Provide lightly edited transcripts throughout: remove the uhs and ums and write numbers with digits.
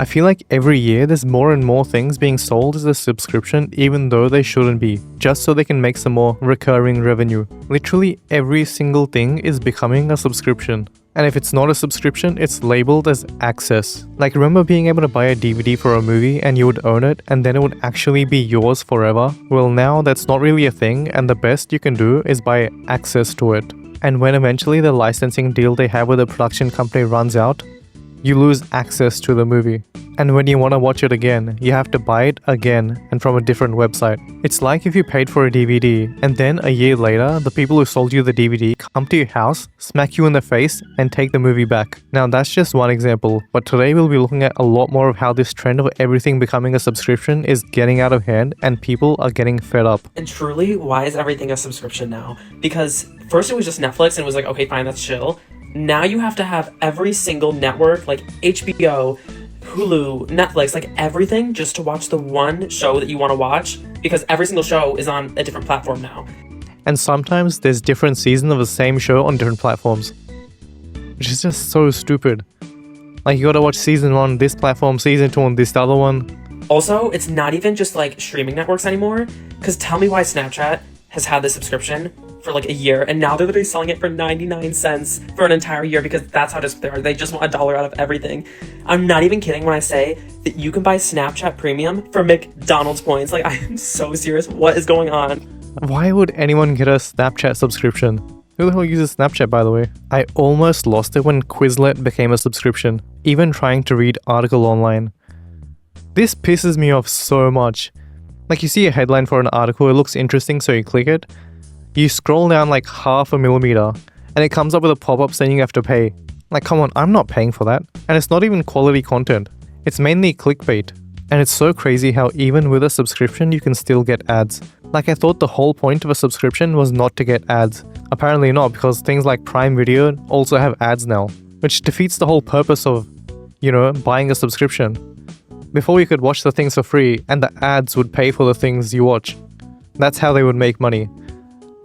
I feel like every year there's more and more things being sold as a subscription even though they shouldn't be, just so they can make some more recurring revenue. Literally every single thing is becoming a subscription. And if it's not a subscription, it's labeled as access. Like, remember being able to buy a DVD for a movie and you would own it and then it would actually be yours forever? Well, now that's not really a thing, and the best you can do is buy access to it. And when eventually the licensing deal they have with the production company runs out, you lose access to the movie. And when you want to watch it again, you have to buy it again and from a different website. It's like if you paid for a DVD and then a year later, the people who sold you the DVD come to your house, smack you in the face, and take the movie back. Now that's just one example, but today we'll be looking at a lot more of how this trend of everything becoming a subscription is getting out of hand and people are getting fed up. And truly, why is everything a subscription now? Because first it was just Netflix and it was like, okay, fine, that's chill. Now you have to have every single network, like HBO, Hulu, Netflix, like everything, just to watch the one show that you want to watch, because every single show is on a different platform now. And sometimes there's different seasons of the same show on different platforms, which is just so stupid. Like, you gotta watch season 1 on this platform, season 2 on this other one. Also, it's not even just like streaming networks anymore, because tell me why Snapchat has had this subscription for like a year, and now they're literally selling it for 99 cents for an entire year, because that's how desperate they are. They just want $1 out of everything. I'm not even kidding when I say that you can buy Snapchat Premium for McDonald's points. Like, I am so serious. What is going on? Why would anyone get a Snapchat subscription? Who the hell uses Snapchat, by the way? I almost lost it when Quizlet became a subscription, even trying to read article online. This pisses me off so much. Like, you see a headline for an article, it looks interesting, so you click it. You scroll down like half a millimeter and it comes up with a pop-up saying you have to pay. Like, come on, I'm not paying for that. And it's not even quality content. It's mainly clickbait. And it's so crazy how even with a subscription you can still get ads. Like, I thought the whole point of a subscription was not to get ads. Apparently not, because things like Prime Video also have ads now, which defeats the whole purpose of, buying a subscription. Before you could watch the things for free and the ads would pay for the things you watch. That's how they would make money.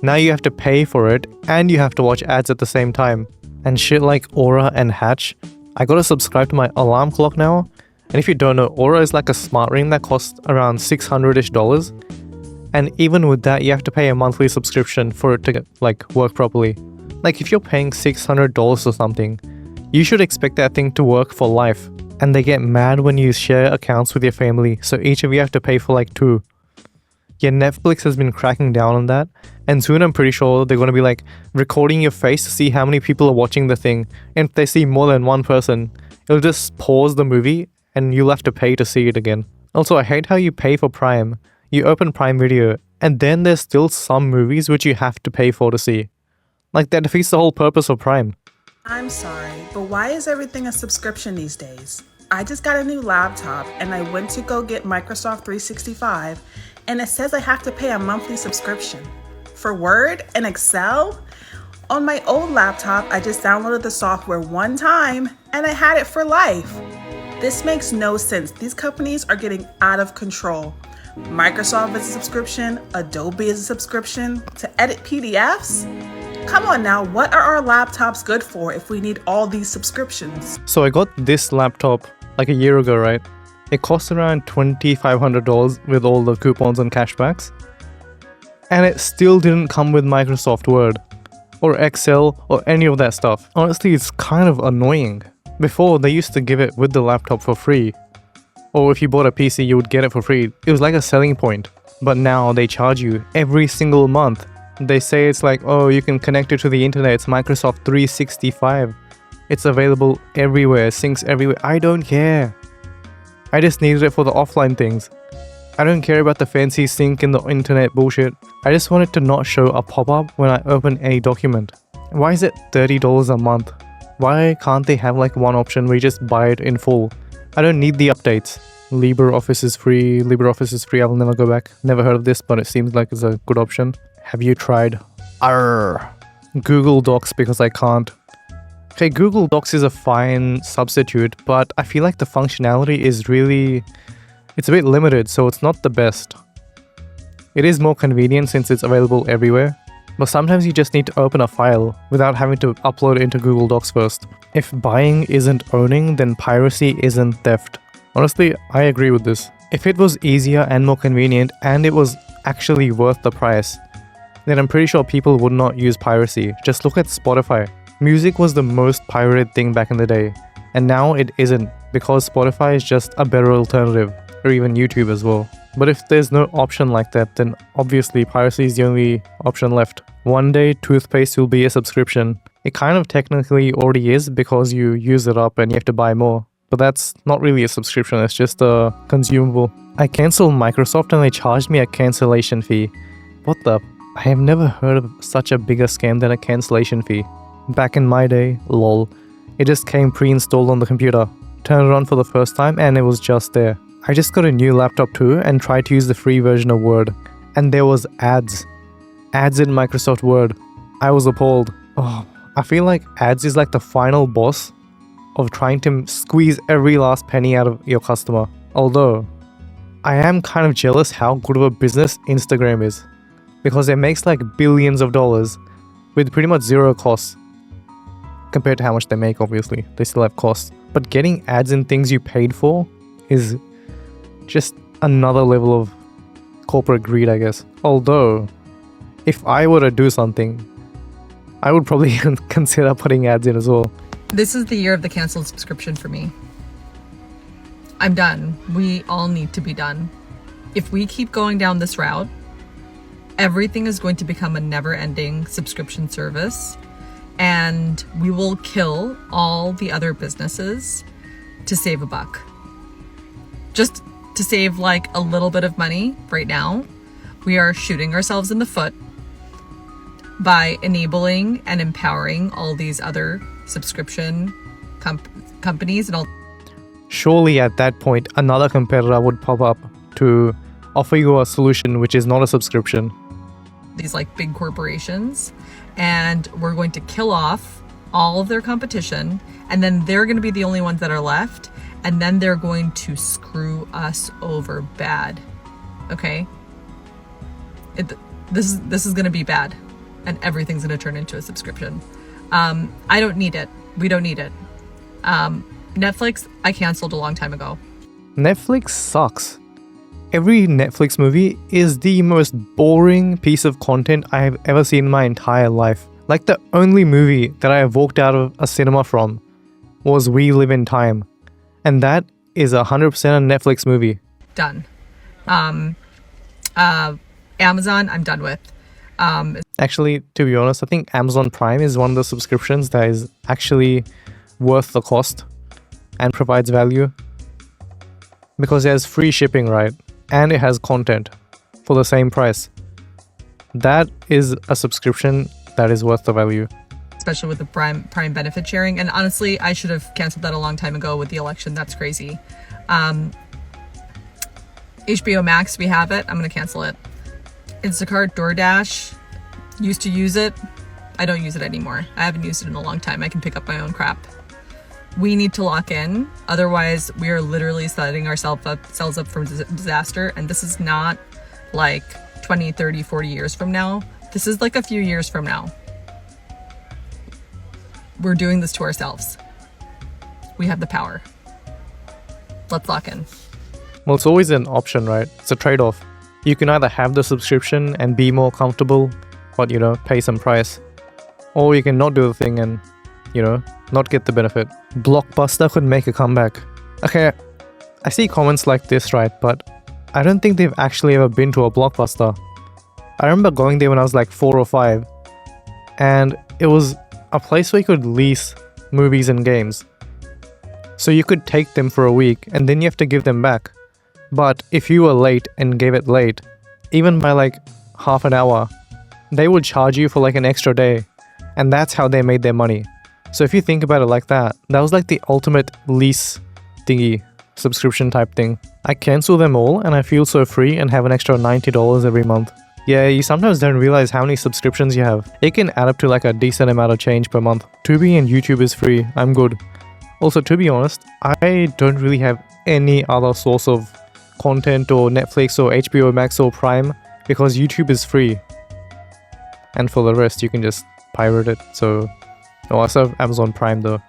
Now you have to pay for it and you have to watch ads at the same time. And shit like Aura and Hatch, I gotta subscribe to my alarm clock now. And if you don't know, Aura is like a smart ring that costs around $600-ish. And even with that, you have to pay a monthly subscription for it to work properly. Like, if you're paying $600 or something, you should expect that thing to work for life. And they get mad when you share accounts with your family, so each of you have to pay for 2. Yeah, Netflix has been cracking down on that, and soon I'm pretty sure they're going to be recording your face to see how many people are watching the thing, and if they see more than one person, it'll just pause the movie and you'll have to pay to see it again. Also, I hate how you pay for Prime. You open Prime Video, and then there's still some movies which you have to pay for to see. Like, that defeats the whole purpose of Prime. I'm sorry, but why is everything a subscription these days? I just got a new laptop and I went to go get Microsoft 365 and it says I have to pay a monthly subscription. For Word and Excel? On my old laptop, I just downloaded the software one time and I had it for life. This makes no sense. These companies are getting out of control. Microsoft is a subscription, Adobe is a subscription, to edit PDFs? Come on now, what are our laptops good for if we need all these subscriptions? So I got this laptop a year ago, right? It cost around $2,500 with all the coupons and cashbacks. And it still didn't come with Microsoft Word or Excel or any of that stuff. Honestly, it's kind of annoying. Before, they used to give it with the laptop for free. Or if you bought a PC, you would get it for free. It was like a selling point. But now they charge you every single month. They say it's oh, you can connect it to the internet. It's Microsoft 365. It's available everywhere, syncs everywhere. I don't care. I just needed it for the offline things. I don't care about the fancy sync in the internet bullshit. I just want it to not show a pop-up when I open a document. Why is it $30 a month? Why can't they have one option where you just buy it in full? I don't need the updates. LibreOffice is free. LibreOffice is free. I will never go back. Never heard of this, but it seems like it's a good option. Have you tried Google Docs? Because I can't. Okay, Google Docs is a fine substitute, but I feel like the functionality is it's a bit limited, so it's not the best. It is more convenient since it's available everywhere, but sometimes you just need to open a file without having to upload it into Google Docs first. If buying isn't owning, then piracy isn't theft. Honestly, I agree with this. If it was easier and more convenient and it was actually worth the price, then I'm pretty sure people would not use piracy. Just look at Spotify. Music was the most pirated thing back in the day, and now it isn't because Spotify is just a better alternative, or even YouTube as well. But if there's no option like that, then obviously piracy is the only option left. One day, toothpaste will be a subscription. It kind of technically already is because you use it up and you have to buy more. But that's not really a subscription, it's just a consumable. I cancelled Microsoft and they charged me a cancellation fee. What the? I have never heard of such a bigger scam than a cancellation fee. Back in my day, lol. It just came pre-installed on the computer. Turned it on for the first time and it was just there. I just got a new laptop too and tried to use the free version of Word. And there was ads. Ads in Microsoft Word. I was appalled. Oh, I feel like ads is like the final boss of trying to squeeze every last penny out of your customer. Although, I am kind of jealous how good of a business Instagram is. Because it makes like billions of dollars with pretty much zero costs. Compared to how much they make, obviously. They still have costs. But getting ads in things you paid for is just another level of corporate greed, I guess. Although, if I were to do something, I would probably consider putting ads in as well. This is the year of the canceled subscription for me. I'm done. We all need to be done. If we keep going down this route, everything is going to become a never-ending subscription service, and we will kill all the other businesses to save a buck. Just to save like a little bit of money right now, we are shooting ourselves in the foot by enabling and empowering all these other subscription companies and all. Surely at that point, another competitor would pop up to offer you a solution which is not a subscription. These like big corporations, and we're going to kill off all of their competition, and then they're going to be the only ones that are left, and then they're going to screw us over bad. Okay? This is going to be bad, and everything's going to turn into a subscription. I don't need it. We don't need it. Netflix, I canceled a long time ago. Netflix sucks. Every Netflix movie is the most boring piece of content I have ever seen in my entire life. Like the only movie that I have walked out of a cinema from was We Live in Time. And that is 100% a Netflix movie. Done. Amazon, I'm done with. Actually, to be honest, I think Amazon Prime is one of the subscriptions that is actually worth the cost and provides value. Because it has free shipping, right? And it has content for the same price. That is a subscription that is worth the value. Especially with the Prime benefit sharing. And honestly, I should have canceled that a long time ago with the election. That's crazy. HBO Max, we have it. I'm going to cancel it. Instacart, DoorDash, used to use it. I don't use it anymore. I haven't used it in a long time. I can pick up my own crap. We need to lock in. Otherwise, we are literally setting ourselves up for disaster. And this is not like 20, 30, 40 years from now. This is like a few years from now. We're doing this to ourselves. We have the power. Let's lock in. Well, it's always an option, right? It's a trade-off. You can either have the subscription and be more comfortable, but, pay some price. Or you can not do the thing and, not get the benefit. Blockbuster could make a comeback. Okay, I see comments like this, right? But I don't think they've actually ever been to a Blockbuster. I remember going there when I was like 4 or 5. And it was a place where you could lease movies and games. So you could take them for a week and then you have to give them back. But if you were late and gave it late, even by like half an hour, they would charge you for like an extra day. And that's how they made their money. So if you think about it like that, that was like the ultimate lease thingy, subscription type thing. I cancel them all and I feel so free and have an extra $90 every month. Yeah, you sometimes don't realize how many subscriptions you have. It can add up to like a decent amount of change per month. Tubi and YouTube is free. I'm good. Also, to be honest, I don't really have any other source of content or Netflix or HBO Max or Prime because YouTube is free. And for the rest, you can just pirate it. So, I still have Amazon Prime though,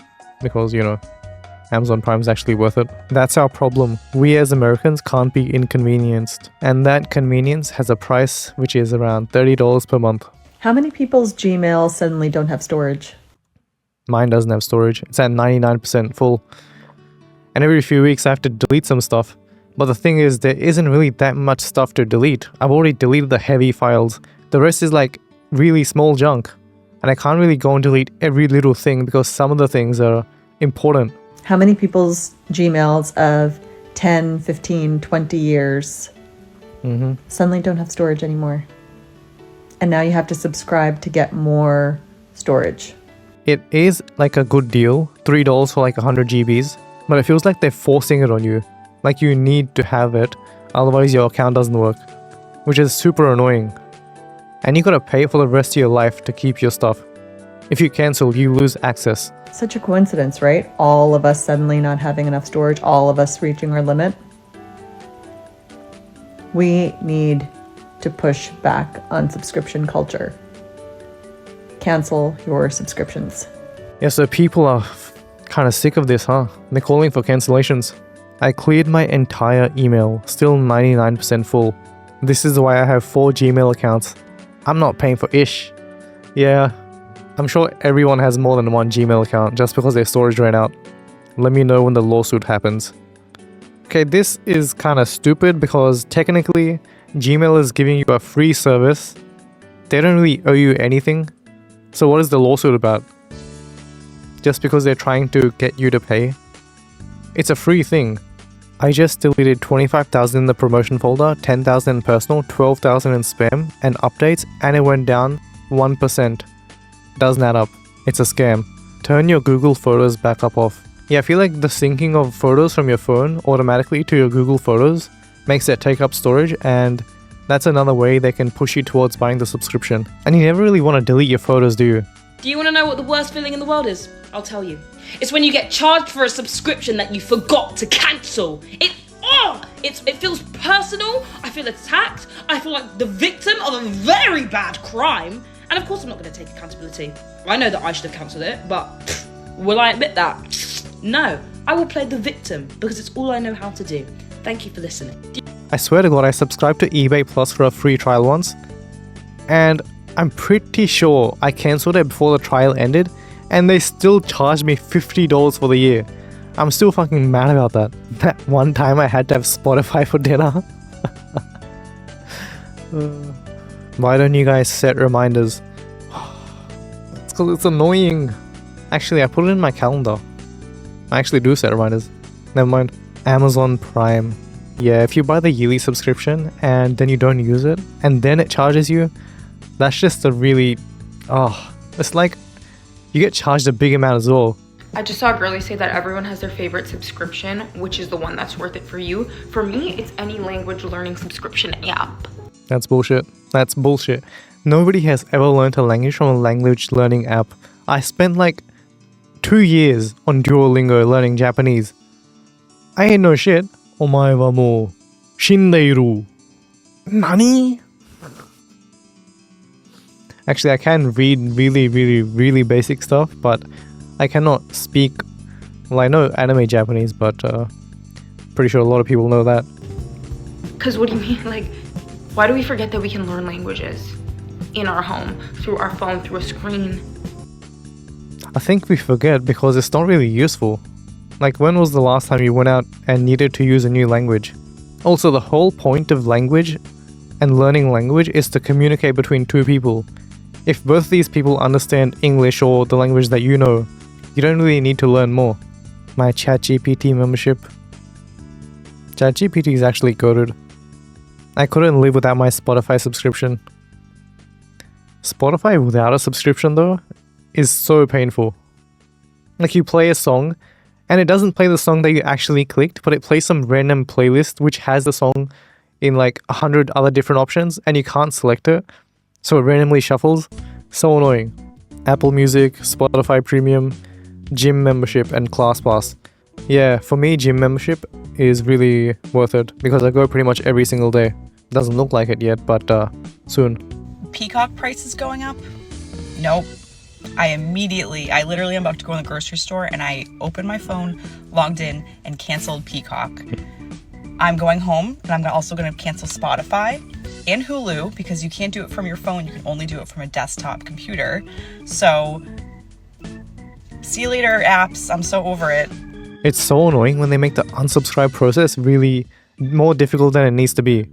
because, I Amazon Prime is actually worth it. That's our problem. We as Americans can't be inconvenienced. And that convenience has a price which is around $30 per month. How many people's Gmail suddenly don't have storage? Mine doesn't have storage. It's at 99% full. And every few weeks I have to delete some stuff. But the thing is, there isn't really that much stuff to delete. I've already deleted the heavy files. The rest is like really small junk. And I can't really go and delete every little thing because some of the things are important. How many people's Gmails of 10, 15, 20 years suddenly don't have storage anymore? And now you have to subscribe to get more storage. It is like a good deal, $3 for like 100 GBs, but it feels like they're forcing it on you. Like you need to have it, otherwise your account doesn't work, which is super annoying. And you gotta pay for the rest of your life to keep your stuff. If you cancel, you lose access. Such a coincidence, right? All of us suddenly not having enough storage, all of us reaching our limit. We need to push back on subscription culture. Cancel your subscriptions. Yeah, so people are kind of sick of this, huh? They're calling for cancellations. I cleared my entire email, still 99% full. This is why I have 4 Gmail accounts. I'm not paying for ish. Yeah, I'm sure everyone has more than one Gmail account just because their storage ran out. Let me know when the lawsuit happens. Okay, this is kind of stupid because technically Gmail is giving you a free service. They don't really owe you anything. So what is the lawsuit about? Just because they're trying to get you to pay? It's a free thing. I just deleted 25,000 in the promotion folder, 10,000 in personal, 12,000 in spam, and updates, and it went down 1%. Doesn't add up. It's a scam. Turn your Google Photos backup off. Yeah, I feel like the syncing of photos from your phone automatically to your Google Photos makes it take up storage, and that's another way they can push you towards buying the subscription. And you never really want to delete your photos, do you? Do you want to know what the worst feeling in the world is? I'll tell you. It's when you get charged for a subscription that you forgot to cancel. It feels personal. I feel attacked. I feel like the victim of a very bad crime. And of course I'm not going to take accountability. I know that I should have cancelled it, but will I admit that? No. I will play the victim because it's all I know how to do. Thank you for listening. I swear to God, I subscribed to eBay Plus for a free trial once, and I'm pretty sure I cancelled it before the trial ended, and they still charged me $50 for the year. I'm still fucking mad about that. That one time I had to have Spotify for dinner. Why don't you guys set reminders? It's because it's annoying. Actually, I put it in my calendar. I actually do set reminders. Never mind. Amazon Prime. Yeah, if you buy the yearly subscription and then you don't use it, and then it charges you, that's just a really... it's like you get charged a big amount as well. I just saw a girlie say that everyone has their favorite subscription, which is the one that's worth it for you. For me, it's any language learning subscription app. That's bullshit. That's bullshit. Nobody has ever learned a language from a language learning app. I spent like 2 years on Duolingo learning Japanese. I ain't no shit. Omae wa mou shindeiru. Nani? Actually, I can read really basic stuff, but I cannot speak. Well, I know anime Japanese, but pretty sure a lot of people know that. Because what do you mean? Like, why do we forget that we can learn languages in our home, through our phone, through a screen? I think we forget because it's not really useful. Like, when was the last time you went out and needed to use a new language? Also, the whole point of language and learning language is to communicate between two people. If both these people understand English or the language that you know, you don't really need to learn more. My ChatGPT membership. ChatGPT is actually goated. I couldn't live without my Spotify subscription. Spotify without a subscription though is so painful. Like, you play a song and it doesn't play the song that you actually clicked, but it plays some random playlist which has the song in like 100 other different options and you can't select it, so it randomly shuffles. So annoying. Apple Music, Spotify Premium, gym membership, and ClassPass. Yeah, for me, gym membership is really worth it because I go pretty much every single day. Doesn't look like it yet, but soon. Peacock prices going up? Nope. I literally am about to go in the grocery store and I opened my phone, logged in, and canceled Peacock. I'm going home and I'm also going to cancel Spotify and Hulu because you can't do it from your phone. You can only do it from a desktop computer. So, see you later, apps. I'm so over it. It's so annoying when they make the unsubscribe process really more difficult than it needs to be.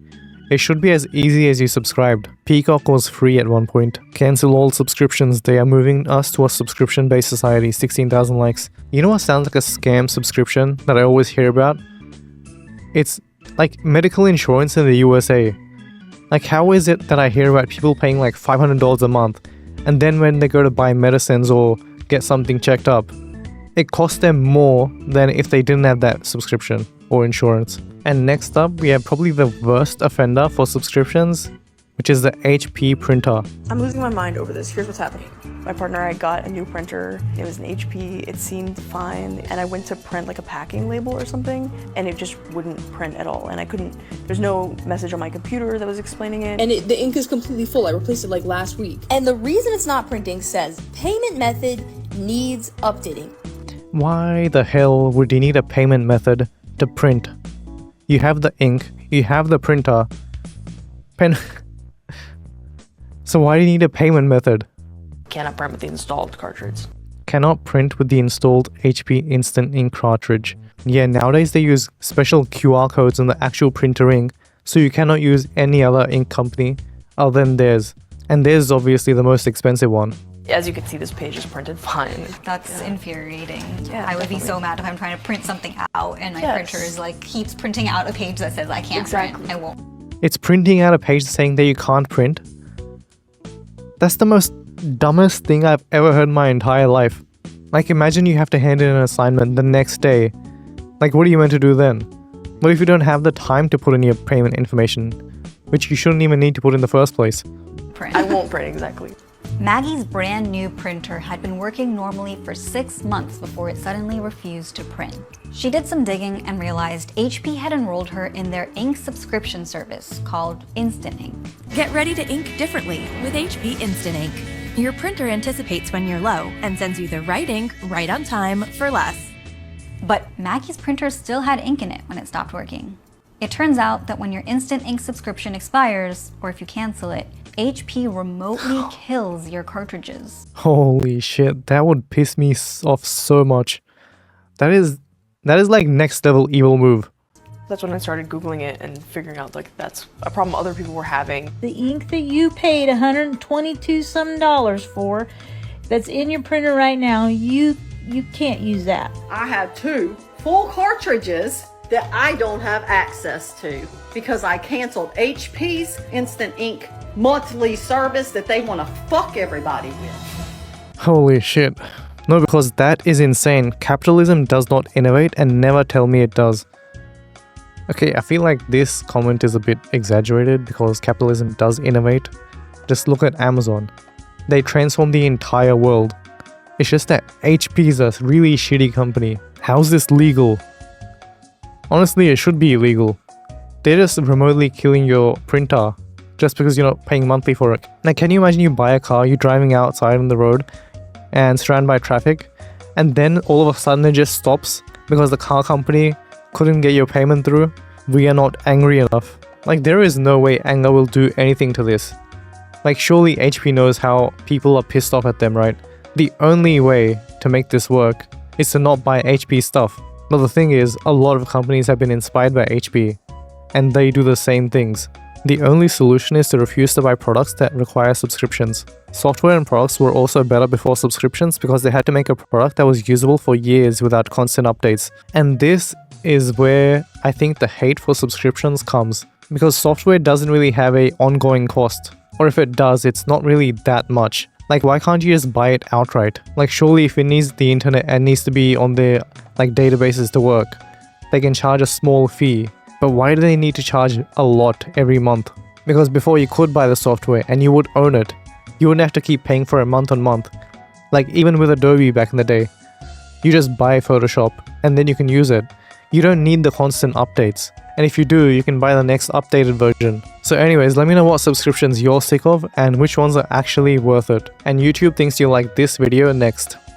It should be as easy as you subscribed. Peacock was free at one point. Cancel all subscriptions. They are moving us to a subscription-based society. 16,000 likes. You know what sounds like a scam subscription that I always hear about? It's like medical insurance in the USA. Like, how is it that I hear about people paying like $500 a month, and then when they go to buy medicines or get something checked up, it costs them more than if they didn't have that subscription or insurance? And next up, we have probably the worst offender for subscriptions, which is the HP printer. I'm losing my mind over this. Here's what's happening. My partner, I got a new printer. It was an HP. It seemed fine. And I went to print like a packing label or something, and it just wouldn't print at all. And I couldn't, there's no message on my computer that was explaining it. And the ink is completely full. I replaced it like last week. And the reason it's not printing says payment method needs updating. Why the hell would you need a payment method to print? You have the ink, you have the printer, pen. So why do you need a payment method? Cannot print with the installed cartridge. Cannot print with the installed HP Instant Ink cartridge. Yeah, nowadays they use special QR codes on the actual printer ink, so you cannot use any other ink company other than theirs. And theirs is obviously the most expensive one. As you can see, this page is printed fine. That's infuriating. Yeah, I would definitely. be so mad if I'm trying to print something out and my printer is like keeps printing out a page that says I can't print. I won't. It's printing out a page saying that you can't print. That's the most dumbest thing I've ever heard in my entire life. Like, imagine you have to hand in an assignment the next day. Like, what are you meant to do then? What if you don't have the time to put in your payment information, which you shouldn't even need to put in the first place? Print. I won't print, exactly. Maggie's brand new printer had been working normally for 6 months before it suddenly refused to print. She did some digging and realized HP had enrolled her in their ink subscription service called Instant Ink. Get ready to ink differently with HP Instant Ink. Your printer anticipates when you're low and sends you the right ink right on time for less. But Maggie's printer still had ink in it when it stopped working. It turns out that when your Instant Ink subscription expires, or if you cancel it, HP remotely kills your cartridges. Holy shit, that would piss me off so much. That is like next level evil move. That's when I started Googling it and figuring out like that's a problem other people were having. The ink that you paid $122 some for, that's in your printer right now, you can't use that. I have 2 full cartridges that I don't have access to because I canceled HP's Instant Ink monthly service that they want to fuck everybody with. Holy shit. No, because that is insane. Capitalism does not innovate, and never tell me it does. Okay, I feel like this comment is a bit exaggerated because capitalism does innovate. Just look at Amazon. They transform the entire world. It's just that HP is a really shitty company. How's this legal? Honestly, it should be illegal. They're just remotely killing your printer just because you're not paying monthly for it. Now, can you imagine you buy a car, you're driving outside on the road and surrounded by traffic, and then all of a sudden it just stops because the car company couldn't get your payment through? We are not angry enough. Like, there is no way anger will do anything to this. Like, surely HP knows how people are pissed off at them, right? The only way to make this work is to not buy HP stuff. But the thing is, a lot of companies have been inspired by HP, and they do the same things. The only solution is to refuse to buy products that require subscriptions. Software and products were also better before subscriptions because they had to make a product that was usable for years without constant updates. And this is where I think the hate for subscriptions comes, because software doesn't really have a ongoing cost. Or if it does, it's not really that much. Like, why can't you just buy it outright? Like, surely if it needs the internet and needs to be on their like databases to work, they can charge a small fee. But why do they need to charge a lot every month? Because before you could buy the software and you would own it. You wouldn't have to keep paying for it month on month. Like, even with Adobe back in the day, you just buy Photoshop and then you can use it. You don't need the constant updates. And if you do, you can buy the next updated version. So anyways, let me know what subscriptions you're sick of and which ones are actually worth it. And YouTube thinks you'll like this video next.